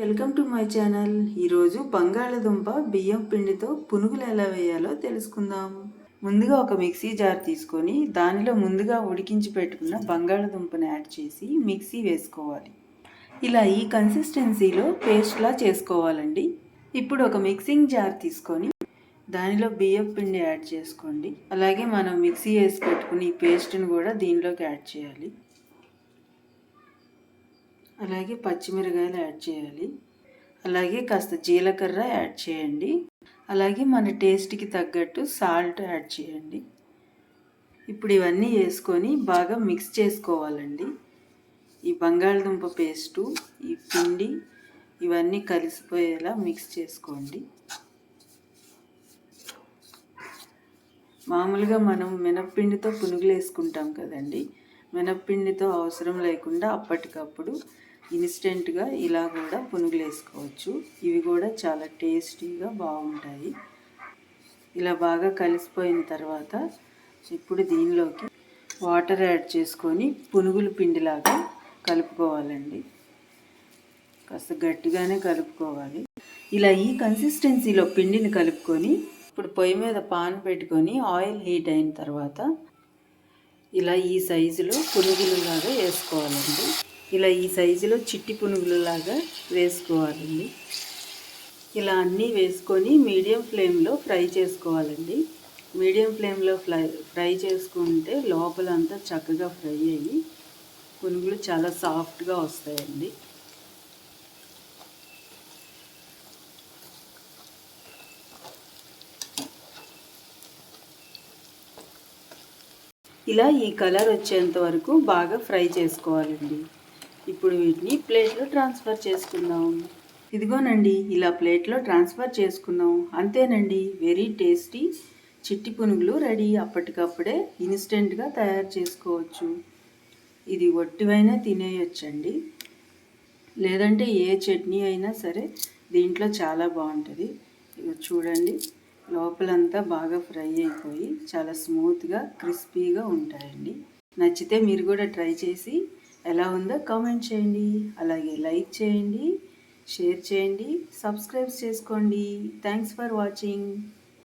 Welcome to my channel. ఈరోజు బంగాళదుంప బియ్యం పిండితో పునుగులు ఎలా వేయాలో తెలుసుకుందాం. ముందుగా ఒక మిక్సీ జార్ తీసుకొని దానిలో ముందుగా ఉడికించి పెట్టుకున్న బంగాళదుంపని యాడ్ చేసి మిక్సీ వేసుకోవాలి. ఇలా ఈ కన్సిస్టెన్సీలో పేస్ట్లా చేసుకోవాలండి. ఇప్పుడు ఒక మిక్సింగ్ జార్ తీసుకొని దానిలో బియ్యం పిండి యాడ్ చేసుకోండి. అలాగే మనం మిక్సీ వేసి పెట్టుకుని ఈ పేస్ట్ని కూడా దీనిలోకి యాడ్ చేయాలి. అలాగే పచ్చిమిరకాయలు యాడ్ చేయాలి. అలాగే కాస్త జీలకర్ర యాడ్ చేయండి. అలాగే మన టేస్ట్కి తగ్గట్టు సాల్ట్ యాడ్ చేయండి. ఇప్పుడు ఇవన్నీ వేసుకొని బాగా మిక్స్ చేసుకోవాలండి. ఈ బంగాళదుంప పేస్టు, ఈ పిండి ఇవన్నీ కలిసిపోయేలా మిక్స్ చేసుకోండి. మామూలుగా మనం మినప్పిండితో పునుగులు వేసుకుంటాం కదండి. మినప్పిండితో అవసరం లేకుండా అప్పటికప్పుడు ఇన్స్టెంట్గా ఇలా కూడా పునుగులు వేసుకోవచ్చు. ఇవి కూడా చాలా టేస్టీగా బాగుంటాయి. ఇలా బాగా కలిసిపోయిన తర్వాత ఇప్పుడు దీనిలోకి వాటర్ యాడ్ చేసుకొని పునుగుల పిండిలాగా కలుపుకోవాలండి. కాస్త గట్టిగానే కలుపుకోవాలి. ఇలా ఈ కన్సిస్టెన్సీలో పిండిని కలుపుకొని ఇప్పుడు పొయ్యి మీద పాన్ పెట్టుకొని ఆయిల్ హీట్ అయిన తర్వాత ఇలా ఈ సైజులో పునుగులలాగా వేసుకోవాలండి. ఇలా ఈ సైజులో చిట్టి పునుగులలాగా వేసుకోవాలండి. ఇలా అన్నీ వేసుకొని మీడియం ఫ్లేమ్లో ఫ్రై చేసుకోవాలండి. మీడియం ఫ్లేమ్లో ఫ్రై చేసుకుంటే లోపలంతా చక్కగా ఫ్రై అయ్యి పునుగులు చాలా సాఫ్ట్గా వస్తాయండి. ఇలా ఈ కలర్ వచ్చేంత వరకు బాగా ఫ్రై చేసుకోవాలండి. ఇప్పుడు వీటిని ప్లేట్లో ట్రాన్స్ఫర్ చేసుకుందాం. ఇదిగోనండి, ఇలా ప్లేట్లో ట్రాన్స్ఫర్ చేసుకున్నాం. అంతేనండి, వెరీ టేస్టీ చిట్టి పునుగులు రెడీ. అప్పటికప్పుడే ఇన్స్టెంట్గా తయారు చేసుకోవచ్చు. ఇది ఒట్టివైనా తినేయొచ్చండి, లేదంటే ఏ చట్నీ అయినా సరే దీంట్లో చాలా బాగుంటుంది. చూడండి, లోపలంతా బాగా ఫ్రై అయిపోయి చాలా స్మూత్గా క్రిస్పీగా ఉంటాయండి. నచ్చితే మీరు కూడా ట్రై చేసి ఎలా ఉందో కామెంట్ చేయండి. అలాగే లైక్ చేయండి, షేర్ చేయండి, సబ్స్క్రైబ్ చేసుకోండి. Thanks for watching.